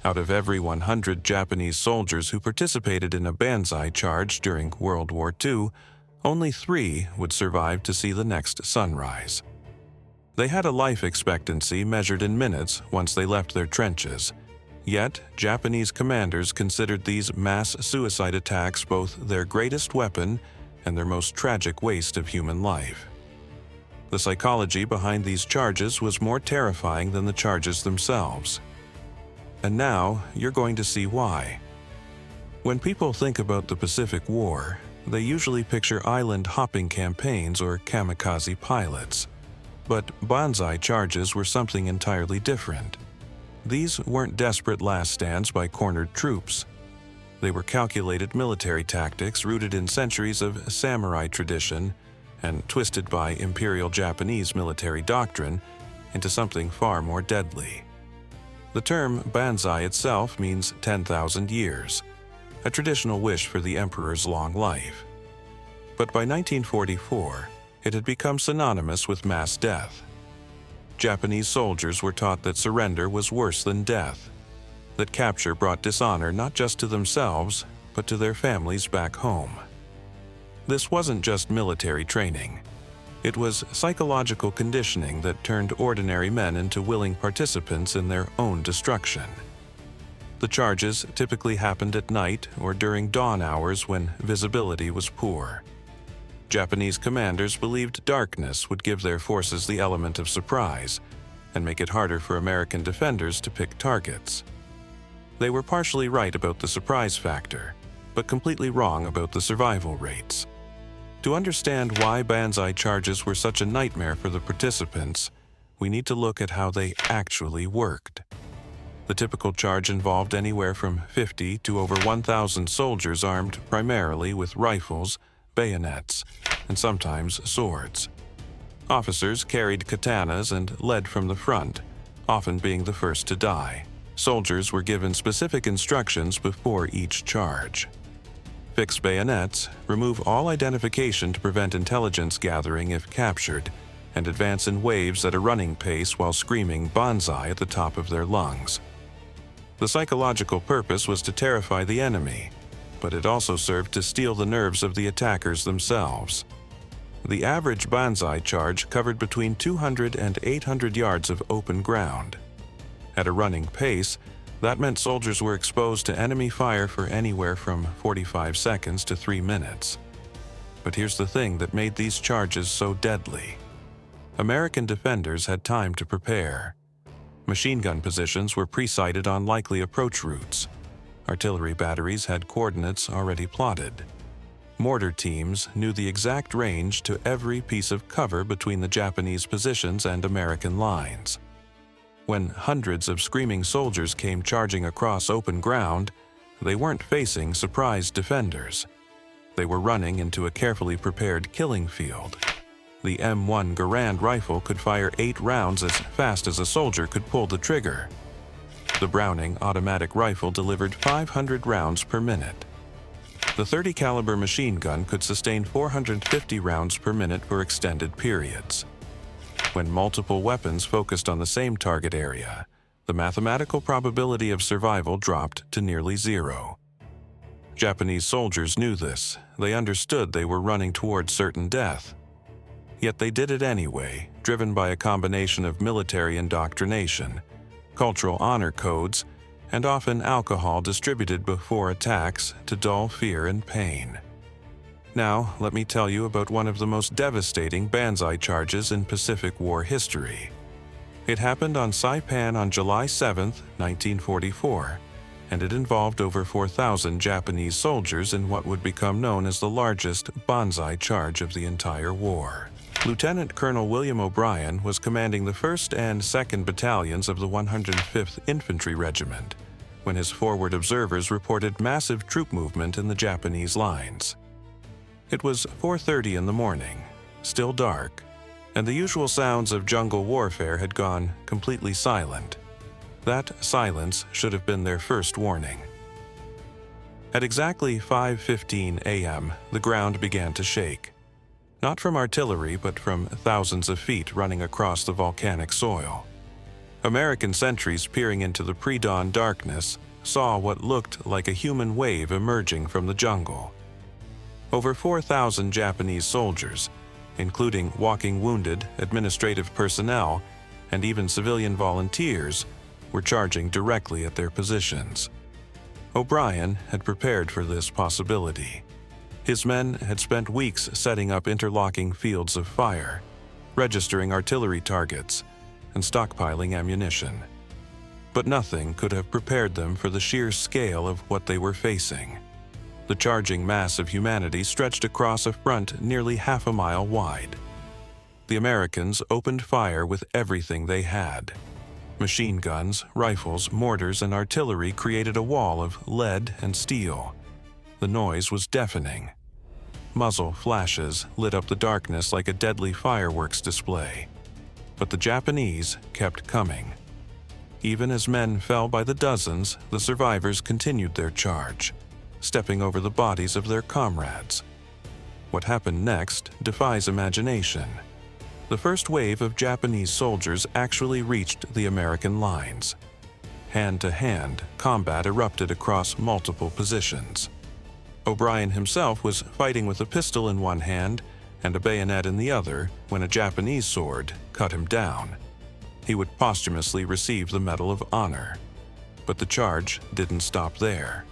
Out of every 100 Japanese soldiers who participated in a banzai charge during World War II, only 3 would survive to see the next sunrise. They had a life expectancy measured in minutes once they left their trenches. Yet, Japanese commanders considered these mass suicide attacks both their greatest weapon and their most tragic waste of human life. The psychology behind these charges was more terrifying than the charges themselves. And now, you're going to see why. When people think about the Pacific War, they usually picture island-hopping campaigns or kamikaze pilots. But banzai charges were something entirely different. These weren't desperate last stands by cornered troops. They were calculated military tactics rooted in centuries of samurai tradition and twisted by Imperial Japanese military doctrine into something far more deadly. The term banzai itself means 10,000 years, a traditional wish for the emperor's long life. But by 1944, it had become synonymous with mass death. Japanese soldiers were taught that surrender was worse than death, that capture brought dishonor not just to themselves, but to their families back home. This wasn't just military training. It was psychological conditioning that turned ordinary men into willing participants in their own destruction. The charges typically happened at night or during dawn hours when visibility was poor. Japanese commanders believed darkness would give their forces the element of surprise and make it harder for American defenders to pick targets. They were partially right about the surprise factor, but completely wrong about the survival rates. To understand why banzai charges were such a nightmare for the participants, we need to look at how they actually worked. The typical charge involved anywhere from 50 to over 1,000 soldiers armed primarily with rifles, bayonets, and sometimes swords. Officers carried katanas and led from the front, often being the first to die. Soldiers were given specific instructions before each charge. Fix bayonets, remove all identification to prevent intelligence gathering if captured, and advance in waves at a running pace while screaming banzai at the top of their lungs. The psychological purpose was to terrify the enemy, but it also served to steal the nerves of the attackers themselves. The average banzai charge covered between 200 and 800 yards of open ground. At a running pace, that meant soldiers were exposed to enemy fire for anywhere from 45 seconds to 3 minutes. But here's the thing that made these charges so deadly. American defenders had time to prepare. Machine gun positions were pre-sighted on likely approach routes. Artillery batteries had coordinates already plotted. Mortar teams knew the exact range to every piece of cover between the Japanese positions and American lines. When hundreds of screaming soldiers came charging across open ground, they weren't facing surprised defenders. They were running into a carefully prepared killing field. The M1 Garand rifle could fire 8 rounds as fast as a soldier could pull the trigger. The Browning automatic rifle delivered 500 rounds per minute. The .30 caliber machine gun could sustain 450 rounds per minute for extended periods. When multiple weapons focused on the same target area, the mathematical probability of survival dropped to nearly 0. Japanese soldiers knew this. They understood they were running toward certain death. Yet they did it anyway, driven by a combination of military indoctrination, cultural honor codes, and often alcohol distributed before attacks to dull fear and pain. Now, let me tell you about one of the most devastating banzai charges in Pacific War history. It happened on Saipan on July 7, 1944, and it involved over 4,000 Japanese soldiers in what would become known as the largest banzai charge of the entire war. Lieutenant Colonel William O'Brien was commanding the 1st and 2nd Battalions of the 105th Infantry Regiment, when his forward observers reported massive troop movement in the Japanese lines. It was 4:30 in the morning, still dark, and the usual sounds of jungle warfare had gone completely silent. That silence should have been their first warning. At exactly 5:15 a.m., the ground began to shake. Not from artillery, but from thousands of feet running across the volcanic soil. American sentries peering into the pre-dawn darkness saw what looked like a human wave emerging from the jungle. Over 4,000 Japanese soldiers, including walking wounded, administrative personnel, and even civilian volunteers, were charging directly at their positions. O'Brien had prepared for this possibility. His men had spent weeks setting up interlocking fields of fire, registering artillery targets, and stockpiling ammunition. But nothing could have prepared them for the sheer scale of what they were facing. The charging mass of humanity stretched across a front nearly half a mile wide. The Americans opened fire with everything they had. Machine guns, rifles, mortars, and artillery created a wall of lead and steel. The noise was deafening. Muzzle flashes lit up the darkness like a deadly fireworks display. But the Japanese kept coming. Even as men fell by the dozens, the survivors continued their charge, stepping over the bodies of their comrades. What happened next defies imagination. The first wave of Japanese soldiers actually reached the American lines. Hand-to-hand combat erupted across multiple positions. O'Brien himself was fighting with a pistol in one hand and a bayonet in the other when a Japanese sword cut him down. He would posthumously receive the Medal of Honor. But the charge didn't stop there.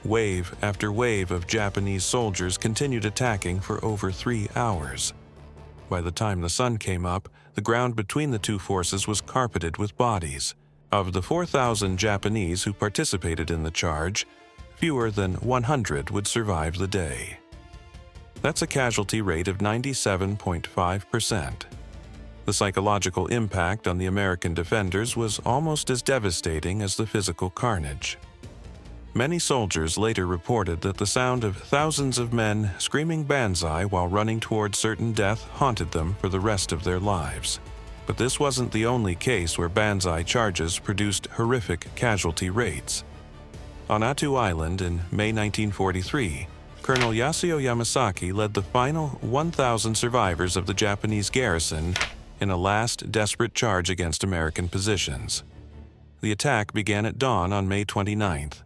Wave after wave of Japanese soldiers continued attacking for over 3 hours. By the time the sun came up, the ground between the two forces was carpeted with bodies. Of the 4,000 Japanese who participated in the charge, fewer than 100 would survive the day. That's a casualty rate of 97.5%. The psychological impact on the American defenders was almost as devastating as the physical carnage. Many soldiers later reported that the sound of thousands of men screaming banzai while running toward certain death haunted them for the rest of their lives. But this wasn't the only case where banzai charges produced horrific casualty rates. On Attu Island in May 1943, Colonel Yasuo Yamasaki led the final 1,000 survivors of the Japanese garrison in a last desperate charge against American positions. The attack began at dawn on May 29th,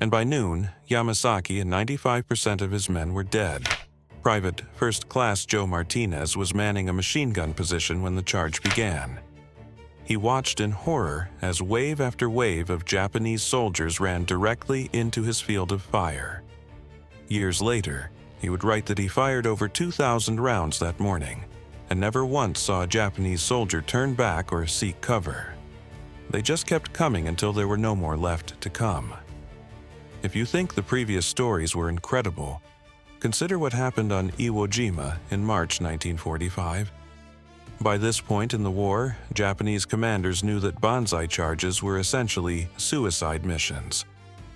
and by noon, Yamasaki and 95% of his men were dead. Private First Class Joe Martinez was manning a machine gun position when the charge began. He watched in horror as wave after wave of Japanese soldiers ran directly into his field of fire. Years later, he would write that he fired over 2,000 rounds that morning and never once saw a Japanese soldier turn back or seek cover. They just kept coming until there were no more left to come. If you think the previous stories were incredible, consider what happened on Iwo Jima in March 1945. By this point in the war, Japanese commanders knew that banzai charges were essentially suicide missions,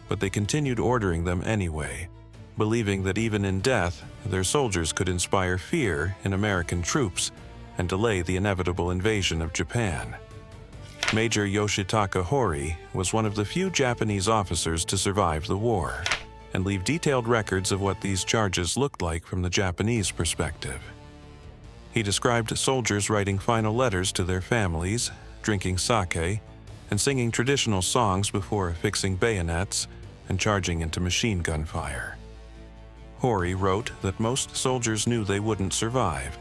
but they continued ordering them anyway, believing that even in death, their soldiers could inspire fear in American troops and delay the inevitable invasion of Japan. Major Yoshitaka Hori was one of the few Japanese officers to survive the war and leave detailed records of what these charges looked like from the Japanese perspective. He described soldiers writing final letters to their families, drinking sake, and singing traditional songs before affixing bayonets and charging into machine gun fire. Hori wrote that most soldiers knew they wouldn't survive,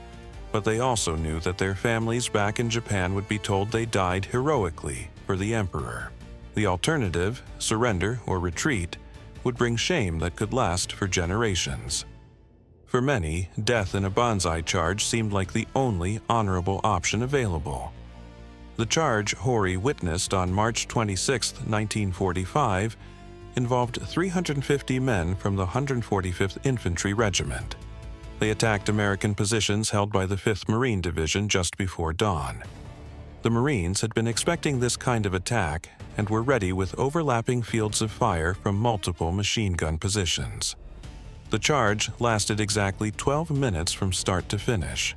but they also knew that their families back in Japan would be told they died heroically for the emperor. The alternative, surrender or retreat, would bring shame that could last for generations. For many, death in a banzai charge seemed like the only honorable option available. The charge Hori witnessed on March 26, 1945, involved 350 men from the 145th Infantry Regiment. They attacked American positions held by the 5th Marine Division just before dawn. The Marines had been expecting this kind of attack and were ready with overlapping fields of fire from multiple machine gun positions. The charge lasted exactly 12 minutes from start to finish.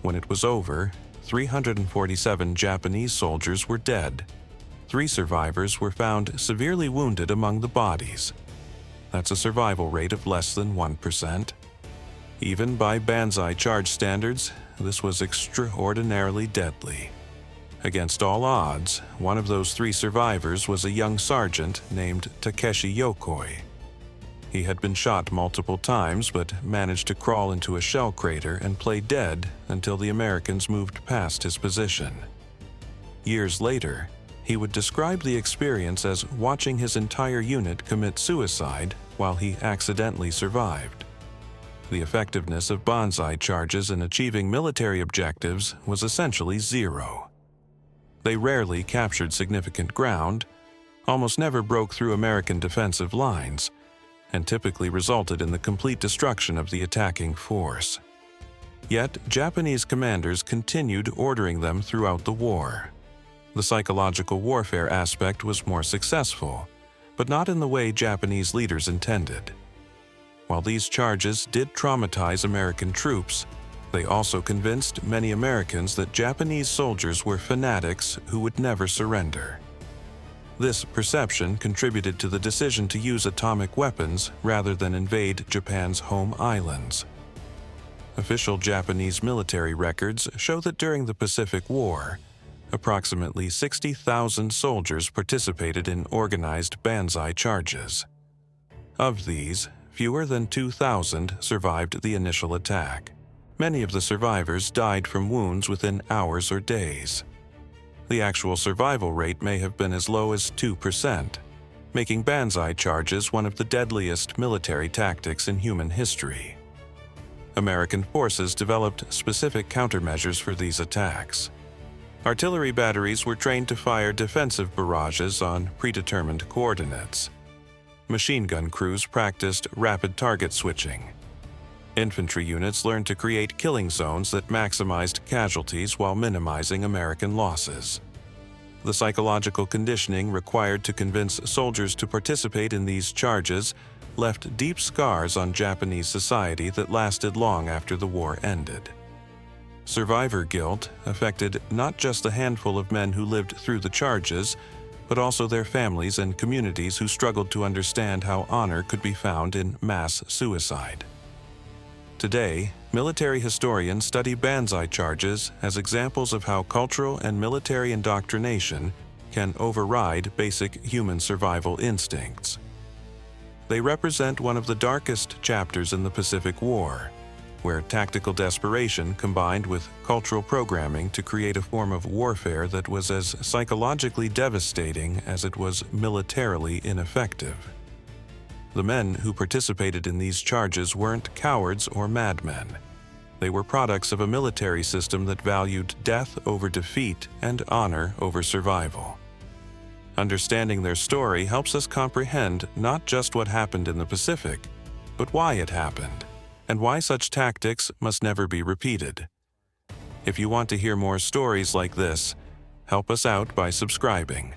When it was over, 347 Japanese soldiers were dead. 3 survivors were found severely wounded among the bodies. That's a survival rate of less than 1%. Even by banzai charge standards, this was extraordinarily deadly. Against all odds, one of those 3 survivors was a young sergeant named Takeshi Yokoi. He had been shot multiple times but managed to crawl into a shell crater and play dead until the Americans moved past his position. Years later, he would describe the experience as watching his entire unit commit suicide while he accidentally survived. The effectiveness of banzai charges in achieving military objectives was essentially 0. They rarely captured significant ground, almost never broke through American defensive lines, and typically resulted in the complete destruction of the attacking force. Yet, Japanese commanders continued ordering them throughout the war. The psychological warfare aspect was more successful, but not in the way Japanese leaders intended. While these charges did traumatize American troops, they also convinced many Americans that Japanese soldiers were fanatics who would never surrender. This perception contributed to the decision to use atomic weapons rather than invade Japan's home islands. Official Japanese military records show that during the Pacific War, approximately 60,000 soldiers participated in organized banzai charges. Of these, fewer than 2,000 survived the initial attack. Many of the survivors died from wounds within hours or days. The actual survival rate may have been as low as 2%, making banzai charges one of the deadliest military tactics in human history. American forces developed specific countermeasures for these attacks. Artillery batteries were trained to fire defensive barrages on predetermined coordinates. Machine gun crews practiced rapid target switching. Infantry units learned to create killing zones that maximized casualties while minimizing American losses. The psychological conditioning required to convince soldiers to participate in these charges left deep scars on Japanese society that lasted long after the war ended. Survivor guilt affected not just the handful of men who lived through the charges, but also their families and communities who struggled to understand how honor could be found in mass suicide. Today, military historians study banzai charges as examples of how cultural and military indoctrination can override basic human survival instincts. They represent one of the darkest chapters in the Pacific War, where tactical desperation combined with cultural programming to create a form of warfare that was as psychologically devastating as it was militarily ineffective. The men who participated in these charges weren't cowards or madmen. They were products of a military system that valued death over defeat and honor over survival. Understanding their story helps us comprehend not just what happened in the Pacific, but why it happened, and why such tactics must never be repeated. If you want to hear more stories like this, help us out by subscribing.